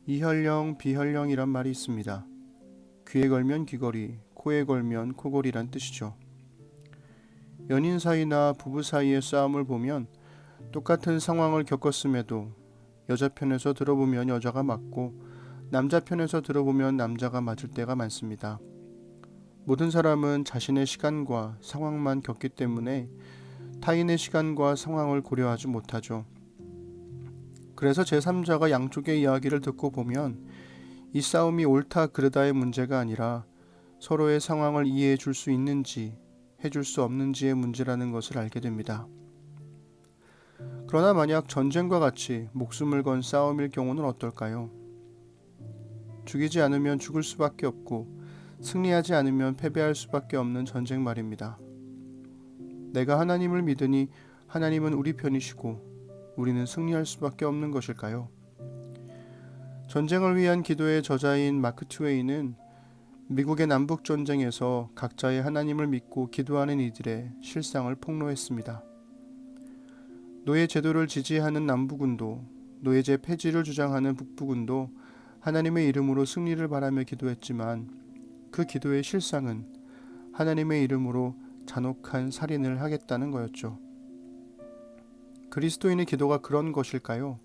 이혈령, 비혈령이란 말이 있습니다. 귀에 걸면 귀걸이, 코에 걸면 코걸이란 뜻이죠. 연인 사이나 부부 사이의 싸움을 보면 똑같은 상황을 겪었음에도 여자 편에서 들어보면 여자가 맞고 남자 편에서 들어보면 남자가 맞을 때가 많습니다. 모든 사람은 자신의 시간과 상황만 겪기 때문에 타인의 시간과 상황을 고려하지 못하죠. 그래서 제3자가 양쪽의 이야기를 듣고 보면 이 싸움이 옳다 그르다의 문제가 아니라 서로의 상황을 이해해 줄 수 있는지 해줄 수 없는지의 문제라는 것을 알게 됩니다. 그러나 만약 전쟁과 같이 목숨을 건 싸움일 경우는 어떨까요? 죽이지 않으면 죽을 수밖에 없고 승리하지 않으면 패배할 수밖에 없는 전쟁 말입니다. 내가 하나님을 믿으니 하나님은 우리 편이시고 우리는 승리할 수밖에 없는 것일까요? 전쟁을 위한 기도의 저자인 마크 트웨이는 미국의 남북전쟁에서 각자의 하나님을 믿고 기도하는 이들의 실상을 폭로했습니다. 노예 제도를 지지하는 남부군도 노예제 폐지를 주장하는 북부군도 하나님의 이름으로 승리를 바라며 기도했지만 그 기도의 실상은 하나님의 이름으로 잔혹한 살인을 하겠다는 거였죠. 그리스도인의 기도가 그런 것일까요?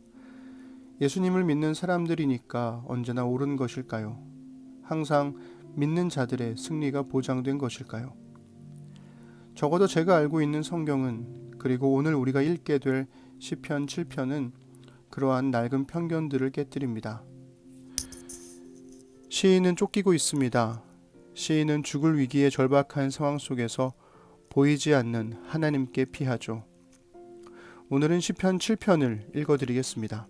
예수님을 믿는 사람들이니까 언제나 옳은 것일까요? 항상 믿는 자들의 승리가 보장된 것일까요? 적어도 제가 알고 있는 성경은, 그리고 오늘 우리가 읽게 될 시편 7편은 그러한 낡은 편견들을 깨뜨립니다. 시인은 쫓기고 있습니다. 시인은 죽을 위기의 절박한 상황 속에서 보이지 않는 하나님께 피하죠. 오늘은 시편 7편을 읽어드리겠습니다.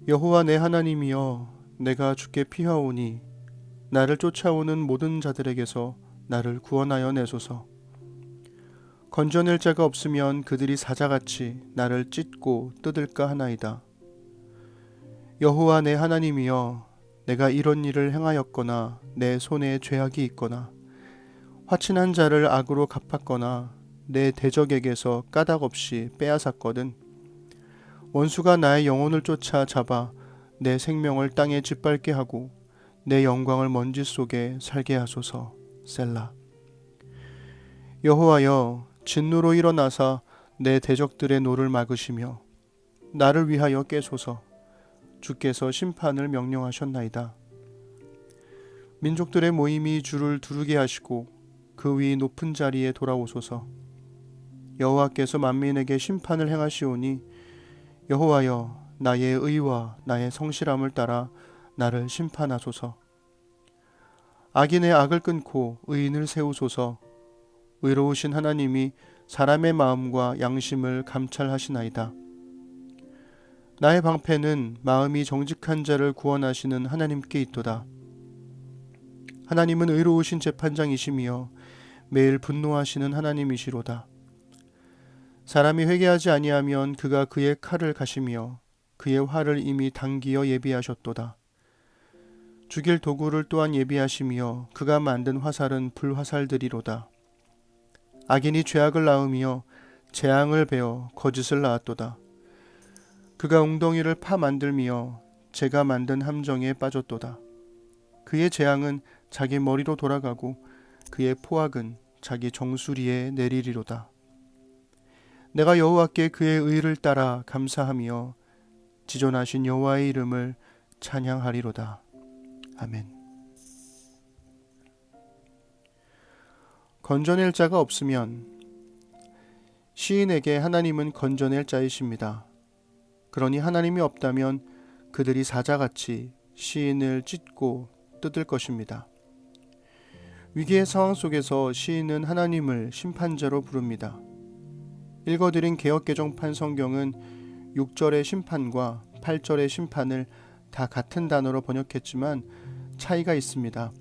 여호와 내 하나님이여, 내가 주께 피하오니 나를 쫓아오는 모든 자들에게서 나를 구원하여 내소서. 건져낼 자가 없으면 그들이 사자같이 나를 찢고 뜯을까 하나이다. 여호와 내 하나님이여, 내가 이런 일을 행하였거나 내 손에 죄악이 있거나 화친한 자를 악으로 갚았거나 내 대적에게서 까닭없이 빼앗았거든 원수가 나의 영혼을 쫓아 잡아 내 생명을 땅에 짓밟게 하고 내 영광을 먼지 속에 살게 하소서. 셀라. 여호와여, 진노로 일어나사 내 대적들의 노를 막으시며 나를 위하여 깨소서. 주께서 심판을 명령하셨나이다. 민족들의 모임이 주를 두르게 하시고 그 위 높은 자리에 돌아오소서. 여호와께서 만민에게 심판을 행하시오니 여호와여, 나의 의와 나의 성실함을 따라 나를 심판하소서. 악인의 악을 끊고 의인을 세우소서. 의로우신 하나님이 사람의 마음과 양심을 감찰하시나이다. 나의 방패는 마음이 정직한 자를 구원하시는 하나님께 있도다. 하나님은 의로우신 재판장이시며 매일 분노하시는 하나님이시로다. 사람이 회개하지 아니하면 그가 그의 칼을 가시며 그의 활을 이미 당기어 예비하셨도다. 죽일 도구를 또한 예비하시며 그가 만든 화살은 불화살들이로다. 악인이 죄악을 낳으며 재앙을 베어 거짓을 낳았도다. 그가 웅덩이를 파 만들며 제가 만든 함정에 빠졌도다. 그의 재앙은 자기 머리로 돌아가고 그의 포악은 자기 정수리에 내리리로다. 내가 여호와께 그의 의를 따라 감사하며 지존하신 여호와의 이름을 찬양하리로다. 아멘. 건져낼 자가 없으면 시인에게 하나님은 건져낼 자이십니다. 그러니 하나님이 없다면 그들이 사자같이 시인을 찢고 뜯을 것입니다. 위기의 상황 속에서 시인은 하나님을 심판자로 부릅니다. 읽어드린 개역개정판 성경은 6절의 심판과 8절의 심판을 다 같은 단어로 번역했지만 차이가 있습니다.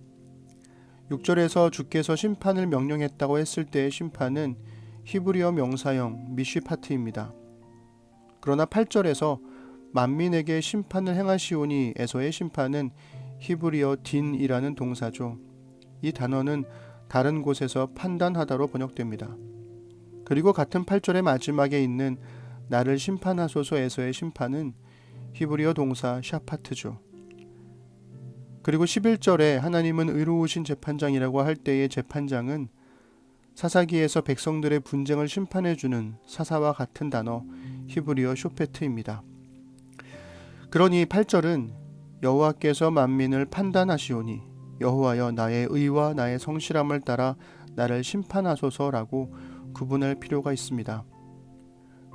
6절에서 주께서 심판을 명령했다고 했을 때의 심판은 히브리어 명사형 미쉬파트입니다. 그러나 8절에서 만민에게 심판을 행하시오니 에서의 심판은 히브리어 딘이라는 동사죠. 이 단어는 다른 곳에서 판단하다로 번역됩니다. 그리고 같은 8절의 마지막에 있는 나를 심판하소서에서의 심판은 히브리어 동사 샤파트죠. 그리고 11절에 하나님은 의로우신 재판장이라고 할 때의 재판장은 사사기에서 백성들의 분쟁을 심판해주는 사사와 같은 단어 히브리어 쇼페트입니다. 그러니 8절은 여호와께서 만민을 판단하시오니 여호와여 나의 의와 나의 성실함을 따라 나를 심판하소서라고 구분할 필요가 있습니다.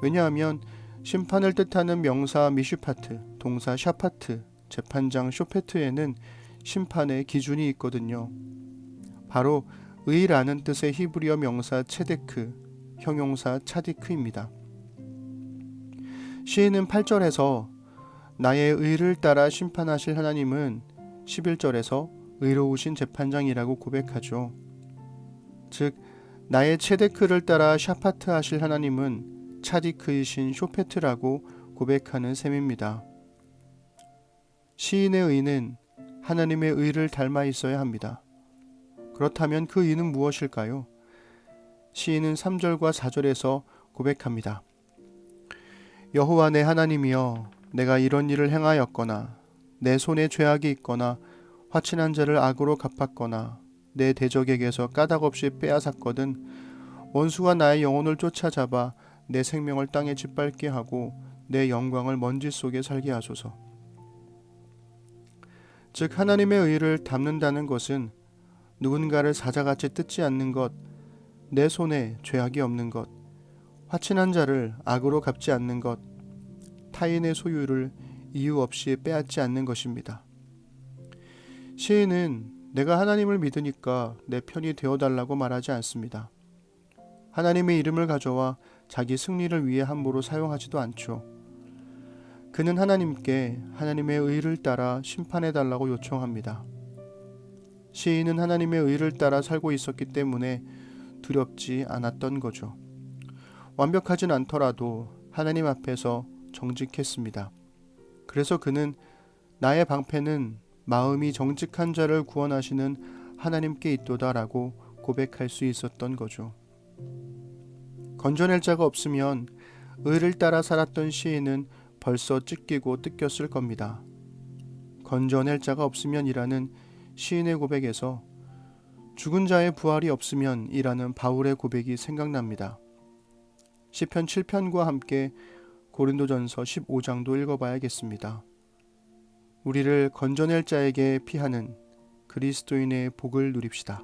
왜냐하면 심판을 뜻하는 명사 미슈파트, 동사 샤파트, 재판장 쇼페트에는 심판의 기준이 있거든요. 바로 의라는 뜻의 히브리어 명사 체데크, 형용사 차디크입니다. 시인은 8절에서 나의 의를 따라 심판하실 하나님은 11절에서 의로우신 재판장이라고 고백하죠. 즉 나의 체데크를 따라 샤파트 하실 하나님은 차디크이신 쇼페트라고 고백하는 셈입니다. 시인의 의는 하나님의 의를 닮아 있어야 합니다. 그렇다면 그 의는 무엇일까요? 시인은 3절과 4절에서 고백합니다. 여호와 내 하나님이여 내가 이런 일을 행하였거나 내 손에 죄악이 있거나 화친한 자를 악으로 갚았거나 내 대적에게서 까닭없이 빼앗았거든 원수가 나의 영혼을 쫓아잡아 내 생명을 땅에 짓밟게 하고 내 영광을 먼지 속에 살게 하소서. 즉 하나님의 의를 담는다는 것은 누군가를 사자같이 뜯지 않는 것, 내 손에 죄악이 없는 것, 화친한 자를 악으로 갚지 않는 것, 타인의 소유를 이유 없이 빼앗지 않는 것입니다. 시인은 내가 하나님을 믿으니까 내 편이 되어달라고 말하지 않습니다. 하나님의 이름을 가져와 자기 승리를 위해 함부로 사용하지도 않죠. 그는 하나님께 하나님의 의를 따라 심판해달라고 요청합니다. 시인은 하나님의 의를 따라 살고 있었기 때문에 두렵지 않았던 거죠. 완벽하진 않더라도 하나님 앞에서 정직했습니다. 그래서 그는 나의 방패는 마음이 정직한 자를 구원하시는 하나님께 있도다라고 고백할 수 있었던 거죠. 건져낼 자가 없으면 의를 따라 살았던 시인은 벌써 찢기고 뜯겼을 겁니다. 건져낼 자가 없으면이라는 시인의 고백에서 죽은 자의 부활이 없으면이라는 바울의 고백이 생각납니다. 시편 7편과 함께 고린도전서 15장도 읽어봐야겠습니다. 우리를 건져낼 자에게 피하는 그리스도인의 복을 누립시다.